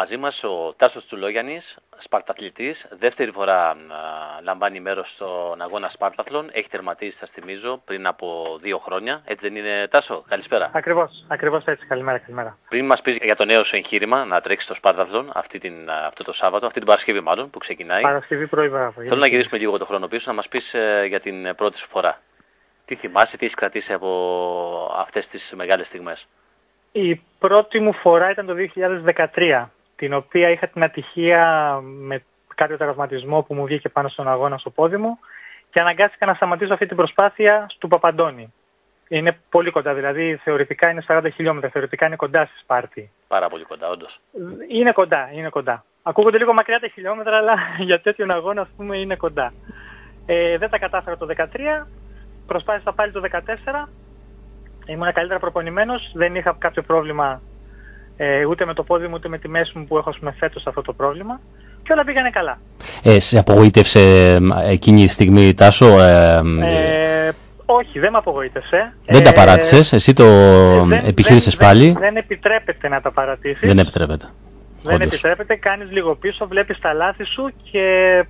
Μαζί μας ο Τάσος Τσουλόγιαννης, σπαρταθλητής, δεύτερη φορά λαμβάνει μέρος στον αγώνα σπάρταθλων. Έχει τερματίσει, σας θυμίζω, πριν από 2 χρόνια. Έτσι δεν είναι, Τάσο? Καλησπέρα. Ακριβώς έτσι. Καλημέρα. Πριν μας πεις για το νέο σου εγχείρημα να τρέξεις στο σπάρταθλον αυτό το Σάββατο, αυτή την Παρασκευή μάλλον που ξεκινάει. Παρασκευή πρωί, μπράβο. Θέλω να γυρίσουμε λίγο το χρόνο πίσω, να μας πεις για την πρώτη σου φορά. Τι θυμάσαι, τι έχεις κρατήσει από αυτές τις μεγάλες στιγμές? Η πρώτη μου φορά ήταν το 2013, την οποία είχα την ατυχία με κάποιο τραυματισμό που μου βγήκε πάνω στον αγώνα στο πόδι μου και αναγκάστηκα να σταματήσω αυτή την προσπάθεια στο Παπαντώνη. Είναι πολύ κοντά, δηλαδή θεωρητικά είναι 40 χιλιόμετρα, θεωρητικά είναι κοντά στη Σπάρτη. Πάρα πολύ κοντά, όντως. Είναι κοντά. Ακούγονται λίγο μακριά τα χιλιόμετρα, αλλά για τέτοιον αγώνα, ας πούμε, είναι κοντά. Δεν τα κατάφερα το 2013, προσπάθησα πάλι το 2014. Ήμουν καλύτερα προπονημένος, δεν είχα κάποιο πρόβλημα ούτε με το πόδι μου ούτε με τη μέση μου που έχω φέτος αυτό το πρόβλημα και όλα πήγανε καλά. Σε απογοήτευσε εκείνη τη στιγμή, Τάσο? Όχι, δεν με απογοήτευσε. Δεν τα παράτησες, εσύ το επιχείρησες πάλι? Δεν επιτρέπεται να τα παρατήσεις. Δεν επιτρέπεται. Δεν επιτρέπεται, κάνεις λίγο πίσω, βλέπεις τα λάθη σου και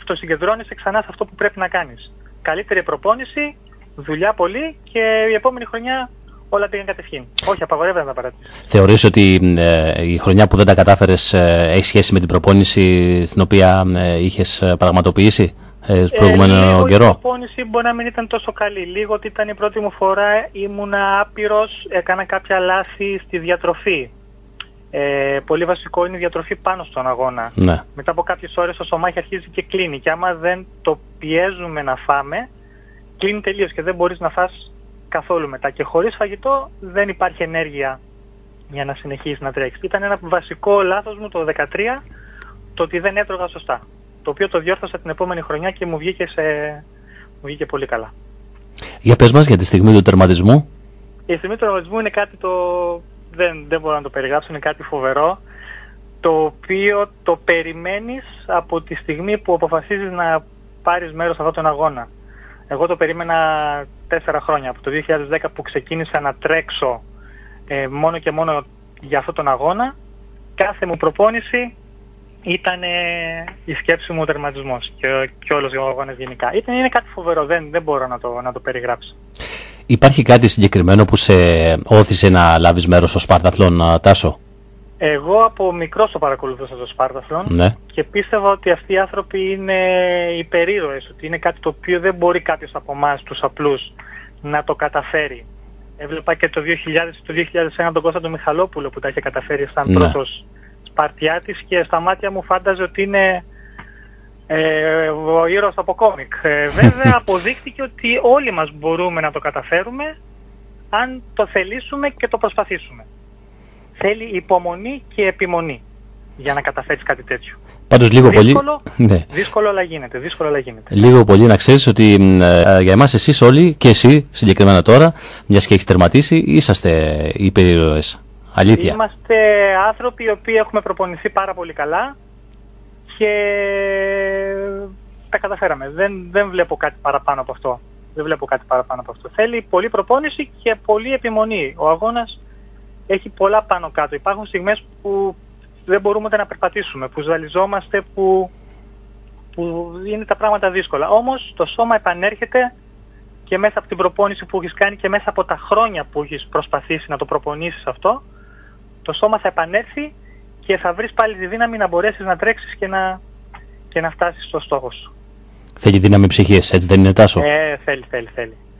το συγκεντρώνεις ξανά σε αυτό που πρέπει να κάνεις. Καλύτερη προπόνηση, δουλειά πολύ και η επόμενη χρονιά όλα πήγαν κατευθείαν. Όχι, απαγορεύεται να τα παρατήσεις. Θεωρείς ότι η χρονιά που δεν τα κατάφερες έχει σχέση με την προπόνηση στην οποία είχες πραγματοποιήσει προηγούμενο καιρό? Η προπόνηση μπορεί να μην ήταν τόσο καλή. Λίγο ότι ήταν η πρώτη μου φορά, ήμουνα άπειρος, έκανα κάποια λάθη στη διατροφή. Πολύ βασικό είναι η διατροφή πάνω στον αγώνα. Ναι. Μετά από κάποιες ώρες το σωμάχι αρχίζει και κλείνει και άμα δεν το πιέζουμε να φάμε, κλείνει τελείως και δεν μπορείς να φας καθόλου μετά. Και χωρίς φαγητό δεν υπάρχει ενέργεια για να συνεχίσεις να τρέξεις. Ήταν ένα βασικό λάθος μου το 2013, το ότι δεν έτρωγα σωστά. Το οποίο το διόρθωσα την επόμενη χρονιά και μου βγήκε πολύ καλά. Για πες μας για τη στιγμή του τερματισμού. Η στιγμή του τερματισμού είναι κάτι δεν μπορώ να το περιγράψω, είναι κάτι φοβερό, το οποίο το περιμένεις από τη στιγμή που αποφασίζεις να πάρεις μέρος σε αυτόν τον αγώνα. Εγώ το περίμενα 4 χρόνια, από το 2010 που ξεκίνησα να τρέξω μόνο και μόνο για αυτόν τον αγώνα. Κάθε μου προπόνηση ήταν η σκέψη μου ο τερματισμός και όλος ο αγώνας γενικά. Είναι κάτι φοβερό, δεν μπορώ να το περιγράψω. Υπάρχει κάτι συγκεκριμένο που σε όθησε να λάβεις μέρος στο σπάρταθλον, Τάσο? Εγώ από μικρός το παρακολουθούσα το σπάρταθλον, ναι, και πίστευα ότι αυτοί οι άνθρωποι είναι υπερήρωες, ότι είναι κάτι το οποίο δεν μπορεί κάποιος από εμάς τους απλούς να το καταφέρει. Έβλεπα και το 2001 τον Κώστα τον Μιχαλόπουλο που τα είχε καταφέρει σαν πρώτος Σπαρτιάτης και στα μάτια μου φάνταζε ότι είναι ο ήρωας από κόμικ. Βέβαια αποδείχτηκε ότι όλοι μας μπορούμε να το καταφέρουμε αν το θελήσουμε και το προσπαθήσουμε. Θέλει υπομονή και επιμονή για να καταφέρεις κάτι τέτοιο. Πάντως λίγο δύσκολο, πολύ. Ναι. Δύσκολο αλλά γίνεται. Λίγο πολύ να ξέρεις ότι για εμάς εσείς όλοι και εσύ συγκεκριμένα τώρα, μιας και έχεις τερματίσει, είσαστε υπερήρωες. Αλήθεια. Είμαστε άνθρωποι οι οποίοι έχουμε προπονηθεί πάρα πολύ καλά και τα καταφέραμε. Δεν βλέπω κάτι παραπάνω από αυτό. Θέλει πολλή προπόνηση και πολλή επιμονή. Ο αγώνας έχει πολλά πάνω κάτω. Υπάρχουν στιγμές που δεν μπορούμε να περπατήσουμε, που ζαλιζόμαστε, που είναι τα πράγματα δύσκολα. Όμως το σώμα επανέρχεται και μέσα από την προπόνηση που έχεις κάνει και μέσα από τα χρόνια που έχεις προσπαθήσει να το προπονήσεις αυτό, το σώμα θα επανέλθει και θα βρεις πάλι τη δύναμη να μπορέσεις να τρέξεις και να φτάσεις στο στόχο σου. Θέλει δύναμη ψυχής, έτσι δεν είναι, Τάσο?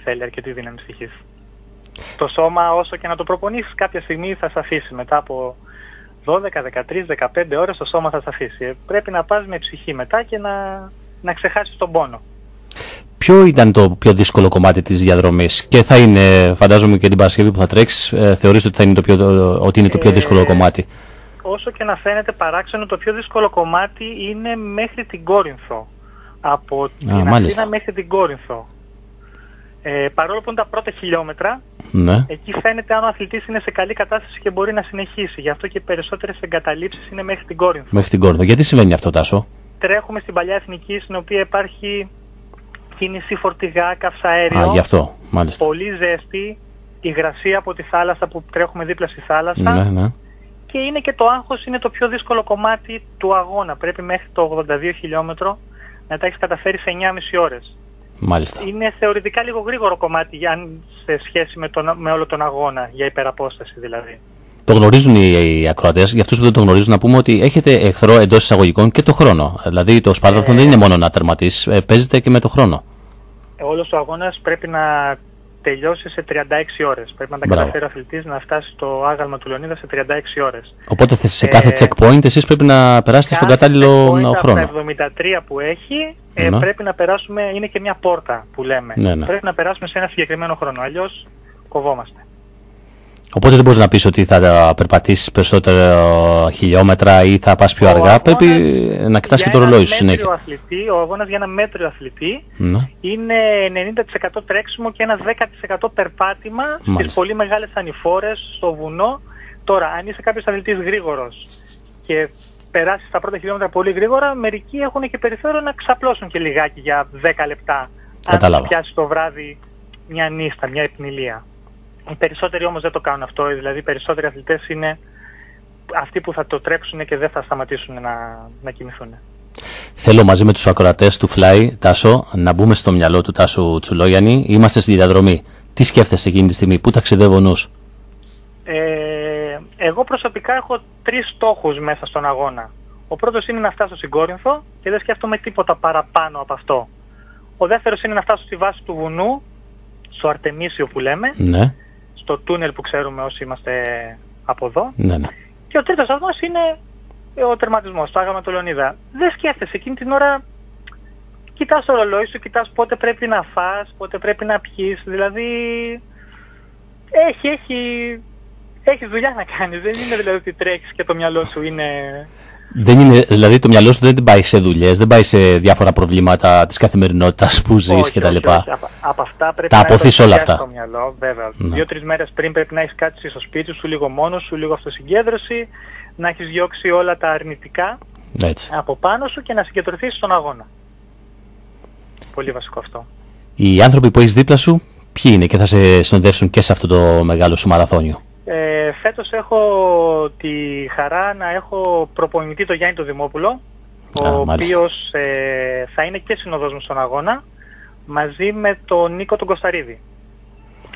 Θέλει αρκετή δύναμη ψυχής. Το σώμα όσο και να το προπονήσεις κάποια στιγμή θα σε αφήσει. Μετά από 12, 13, 15 ώρες το σώμα θα σε αφήσει. Πρέπει να πας με ψυχή μετά και να ξεχάσεις τον πόνο. Ποιο ήταν το πιο δύσκολο κομμάτι της διαδρομής και θα είναι, φαντάζομαι και την Παρασκευή που θα τρέξεις, θεωρείς ότι είναι το πιο δύσκολο κομμάτι? Όσο και να φαίνεται παράξενο, το πιο δύσκολο κομμάτι είναι μέχρι την Κόρινθο. Από την Αθήνα μέχρι την Κόρινθο. Παρόλο που είναι τα πρώτα χιλιόμετρα, ναι, εκεί φαίνεται αν ο αθλητής είναι σε καλή κατάσταση και μπορεί να συνεχίσει. Γι' αυτό και οι περισσότερες εγκαταλείψεις είναι μέχρι την Κόρινθο. Μέχρι την Κόρινθο. Γιατί συμβαίνει αυτό, Τάσο? Τρέχουμε στην παλιά εθνική, στην οποία υπάρχει κίνηση φορτηγά, καυσαέριο. Γι' αυτό, μάλιστα. Πολύ ζέστη, υγρασία από τη θάλασσα που τρέχουμε δίπλα στη θάλασσα. Ναι. και είναι και το άγχος, είναι το πιο δύσκολο κομμάτι του αγώνα. Πρέπει μέχρι το 82 χιλιόμετρο να τα έχεις καταφέρει σε 9,5 ώρες. Μάλιστα. Είναι θεωρητικά λίγο γρήγορο κομμάτι σε σχέση με όλο τον αγώνα, για υπεραπόσταση δηλαδή. Το γνωρίζουν οι ακροατές, για αυτούς που δεν το γνωρίζουν, να πούμε ότι έχετε εχθρό εντός εισαγωγικών και το χρόνο. Δηλαδή το σπάρδαθλον δεν είναι μόνο να τερματίσεις, παίζεται και με το χρόνο. Όλος ο αγώνας πρέπει να τελειώσει σε 36 ώρες. Πρέπει να τα καταφέρει ο αθλητής να φτάσει στο άγαλμα του Λεωνίδα σε 36 ώρες. Οπότε σε κάθε checkpoint εσείς πρέπει να περάσετε στον κατάλληλο χρόνο. Από τα 73 που έχει πρέπει να περάσουμε, είναι και μια πόρτα που λέμε. Πρέπει να περάσουμε σε ένα συγκεκριμένο χρόνο, αλλιώς κοβόμαστε. Οπότε δεν μπορείς να πεις ότι θα περπατήσεις περισσότερα χιλιόμετρα ή θα πας πιο αργά. Πρέπει να κοιτάς και το ρολόι σου συνέχεια. Ο αγώνας για ένα μέτριο αθλητή είναι 90% τρέξιμο και ένα 10% περπάτημα στις πολύ μεγάλες ανηφόρες, στο βουνό. Τώρα, αν είσαι κάποιος αθλητής γρήγορος και περάσεις τα πρώτα χιλιόμετρα πολύ γρήγορα, μερικοί έχουν και περιθώριο να ξαπλώσουν και λιγάκι για 10 λεπτά. Αν πιάσει το βράδυ μια νύστα, μια επνηλία. Οι περισσότεροι όμως δεν το κάνουν αυτό, δηλαδή οι περισσότεροι αθλητές είναι αυτοί που θα το τρέξουν και δεν θα σταματήσουν να κινηθούν. Θέλω μαζί με τους ακροατές του Fly, Τάσο, να μπούμε στο μυαλό του Τάσου Τσουλόγιαννη. Είμαστε στη διαδρομή. Τι σκέφτεσαι εκείνη τη στιγμή, πού ταξιδεύει ο νους? Εγώ προσωπικά έχω 3 στόχους μέσα στον αγώνα. Ο πρώτος είναι να φτάσω στην Κόρινθο και δεν σκέφτομαι τίποτα παραπάνω από αυτό. Ο δεύτερος είναι να φτάσω στη βάση του βουνού, στο Αρτεμίσιο που λέμε, στο τούνελ που ξέρουμε όσοι είμαστε από εδώ. Και ο τρίτος σταθμός είναι ο τερματισμός, το άγαλμα του Λεωνίδα. Δεν σκέφτεσαι εκείνη την ώρα, κοιτάς το ρολόι σου, κοιτάς πότε πρέπει να φας, πότε πρέπει να πιείς, δηλαδή έχεις δουλειά να κάνεις, δεν είναι δηλαδή ότι τρέχεις και το μυαλό σου είναι... Δεν είναι, δηλαδή το μυαλό σου δεν πάει σε δουλειές, δεν πάει σε διάφορα προβλήματα της καθημερινότητας που ζεις κτλ. Από αυτά πρέπει να έχεις όλα αυτά στο μυαλό, βέβαια. 2-3 μέρες πριν πρέπει να έχεις κάτσει στο σπίτι σου, λίγο μόνος σου, λίγο αυτοσυγκέντρωση, να έχεις διώξει όλα τα αρνητικά από πάνω σου και να συγκεντρωθείς στον αγώνα. Πολύ βασικό αυτό. Οι άνθρωποι που έχεις δίπλα σου, ποιοι είναι και θα σε συνοδεύσουν και σε αυτό το μεγάλο σου μαραθώνιο? Φέτος έχω τη χαρά να έχω προπονητή τον Γιάννη τον Δημόπουλο, ο οποίος θα είναι και συνοδός μου στον αγώνα, μαζί με τον Νίκο τον Κωνσταρίδη.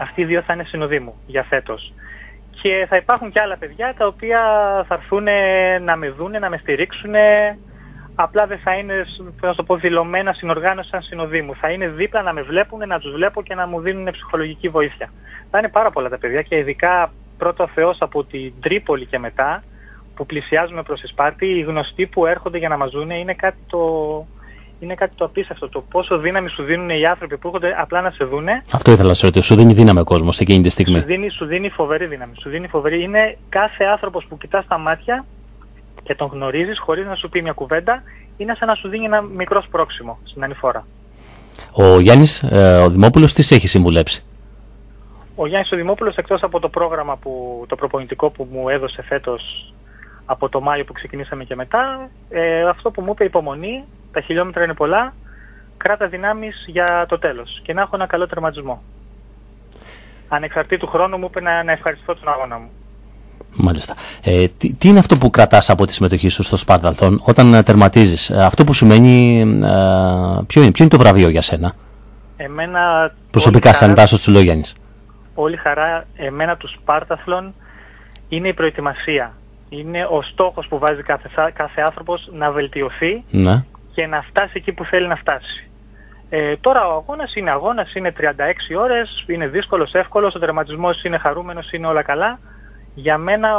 Αυτοί οι δύο θα είναι συνοδοί μου για φέτος. Και θα υπάρχουν και άλλα παιδιά τα οποία θα έρθουν να με δούνε, να με στηρίξουν. Απλά δεν θα είναι, να το πω, δηλωμένα συνοργάνωση σαν συνοδοί μου. Θα είναι δίπλα να με βλέπουν, να τους βλέπω και να μου δίνουν ψυχολογική βοήθεια. Θα είναι πάρα πολλά τα παιδιά και ειδικά πρώτο ο Θεός από την Τρίπολη και μετά, που πλησιάζουμε προς τη Σπάρτη, οι γνωστοί που έρχονται για να μας δούνε είναι κάτι το απίστευτο. Το πόσο δύναμη σου δίνουν οι άνθρωποι που έρχονται απλά να σε δούνε. Αυτό ήθελα να σε ρωτήσω. Σου δίνει δύναμη ο κόσμος εκείνη τη στιγμή? Σου δίνει φοβερή δύναμη. Είναι κάθε άνθρωπος που κοιτάς στα μάτια και τον γνωρίζεις χωρίς να σου πει μια κουβέντα, είναι σαν να σου δίνει ένα μικρό σπρώξιμο στην ανηφόρα. Ο Γιάννης ο Δημόπουλος τι σε έχει συμβουλέψει? Ο Γιάννης ο Δημόπουλος, εκτός από το πρόγραμμα το προπονητικό που μου έδωσε φέτος από το Μάιο που ξεκινήσαμε και μετά, αυτό που μου είπε, υπομονή, τα χιλιόμετρα είναι πολλά, κράτα δυνάμεις για το τέλος και να έχω ένα καλό τερματισμό. Ανεξαρτήτου χρόνου μου είπε να ευχαριστώ τον αγώνα μου. Μάλιστα. Τι είναι αυτό που κρατάς από τη συμμετοχή σου στο Σπάρδαλθον όταν τερματίζεις? Αυτό που σου μένει, ποιο είναι το βραβείο για σένα? Εμένα, προσωπικά σαν Τάσος Τσουλόγιαννης. Όλη χαρά εμένα του Σπάρταθλον είναι η προετοιμασία. Είναι ο στόχος που βάζει κάθε άνθρωπος να βελτιωθεί και να φτάσει εκεί που θέλει να φτάσει. Τώρα ο αγώνας είναι 36 ώρες, είναι δύσκολος, εύκολος, ο τερματισμός είναι χαρούμενος, είναι όλα καλά. Για μένα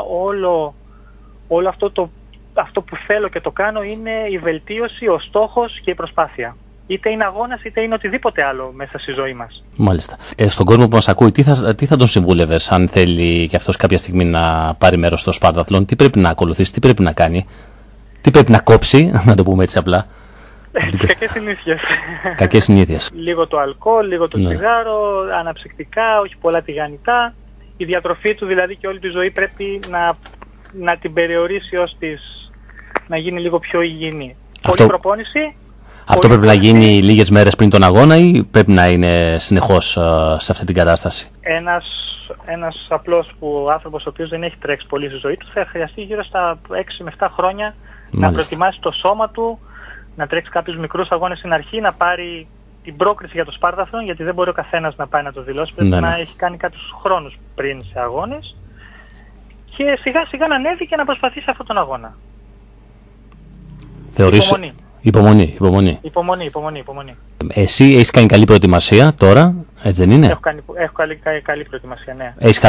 όλο αυτό που θέλω και το κάνω είναι η βελτίωση, ο στόχος και η προσπάθεια. Είτε είναι αγώνας είτε είναι οτιδήποτε άλλο μέσα στη ζωή μας. Μάλιστα. Στον κόσμο που μας ακούει, τι θα τον συμβούλευες αν θέλει και αυτός κάποια στιγμή να πάρει μέρος στο Σπάρδαθλον? Τι πρέπει να ακολουθήσει, τι πρέπει να κάνει, τι πρέπει να κόψει, να το πούμε έτσι απλά? Κακές συνήθειες. Κακές συνήθειες. Λίγο το αλκοόλ, λίγο το τσιγάρο, αναψυκτικά, όχι πολλά τηγανιτά. Η διατροφή του δηλαδή και όλη τη ζωή πρέπει να την περιορίσει να γίνει λίγο πιο υγιεινή. Πολλή προπόνηση. Αυτό πρέπει να γίνει λίγες μέρες πριν τον αγώνα ή πρέπει να είναι συνεχώς σε αυτή την κατάσταση? ένας απλός άνθρωπος ο οποίος δεν έχει τρέξει πολύ στη ζωή του θα χρειαστεί γύρω στα 6 με 7 χρόνια να προετοιμάσει το σώμα του, να τρέξει κάποιους μικρούς αγώνες στην αρχή, να πάρει την πρόκριση για το Σπάρταθλον, γιατί δεν μπορεί ο καθένας να πάει να το δηλώσει. Πρέπει να έχει κάνει κάποιους χρόνους πριν σε αγώνες και σιγά σιγά να ανέβει και να προσπαθήσει αυτόν τον αγώνα. Θεωρείς... Υπομονή. Εσύ έχεις κάνει καλή προετοιμασία τώρα, έτσι δεν είναι? Έχω καλή προετοιμασία, ναι. Έχεις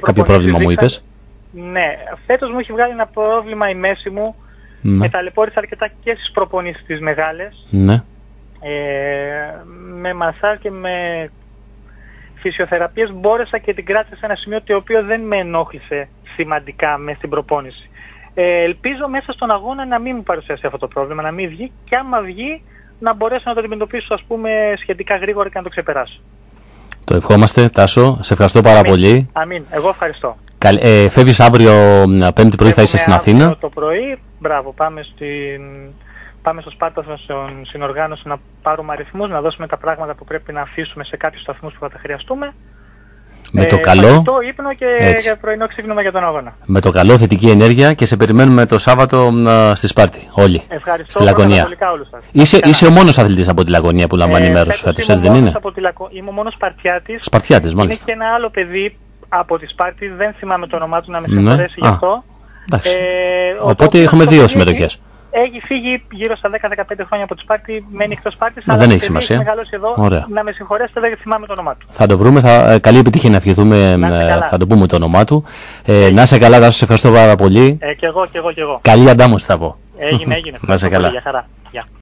κάποιο πρόβλημα, μου είπες? Ναι, φέτος μου έχει βγάλει ένα πρόβλημα η μέση μου. Με ταλαιπώρησα αρκετά και στις προπονήσεις τις μεγάλες. Ναι. Με μασάζ και με φυσιοθεραπείες μπόρεσα και την κράτησα σε ένα σημείο το οποίο δεν με ενόχλησε σημαντικά μέσα στην προπόνηση. Ελπίζω μέσα στον αγώνα να μην μου παρουσιάσει αυτό το πρόβλημα, να μην βγει, και άμα βγει να μπορέσω να το αντιμετωπίσω, ας πούμε, σχετικά γρήγορα και να το ξεπεράσω. Το ευχόμαστε, Τάσο. Σε ευχαριστώ πάρα πολύ. Αμήν. Εγώ ευχαριστώ. Φεύγεις αύριο Πέμπτη πρωί, θα είσαι στην Αθήνα? Αύριο το πρωί, μπράβο, πάμε στο Σπάρταθλον στην συνοργάνωση να πάρουμε αριθμούς, να δώσουμε τα πράγματα που πρέπει να αφήσουμε σε κάποιους σταθμούς που θα τα χρειαστούμε. Με το καλό. Το ύπνο και πρωινό ξύπνημα για τον αγώνα. Με το καλό, θετική ενέργεια, και σε περιμένουμε το Σάββατο στη Σπάρτη. Όλοι. Ευχαριστώ στη Λακωνία. Όλους σας. Είσαι ο μόνος αθλητής από τη Λακωνία που λαμβάνει μέρος φέτος, έτσι δεν είναι? Είμαι ο μόνος Σπαρτιάτης. Σπαρτιάτης, μάλιστα. Είναι και ένα άλλο παιδί από τη Σπάρτη, δεν θυμάμαι το όνομά του, να με συγχωρέσει γι' αυτό. Οπότε έχουμε δύο συμμετοχές. Έχει φύγει γύρω στα 10-15 χρόνια από τη Σπάρτη, μένει εκτός Σπάρτης, αλλά δεν έχει σημασία. Έχει μεγαλώσει εδώ. Ωραία. Να με συγχωρέσετε, δεν θυμάμαι το όνομά του. Θα το βρούμε, καλή επιτυχία να ευχηθούμε, θα το πούμε το όνομά του. Να είσαι καλά, Τάσο, σε ευχαριστώ πάρα πολύ. Και εγώ. Καλή αντάμωση θα πω. Έγινε. Να είσαι καλά. Για χαρά.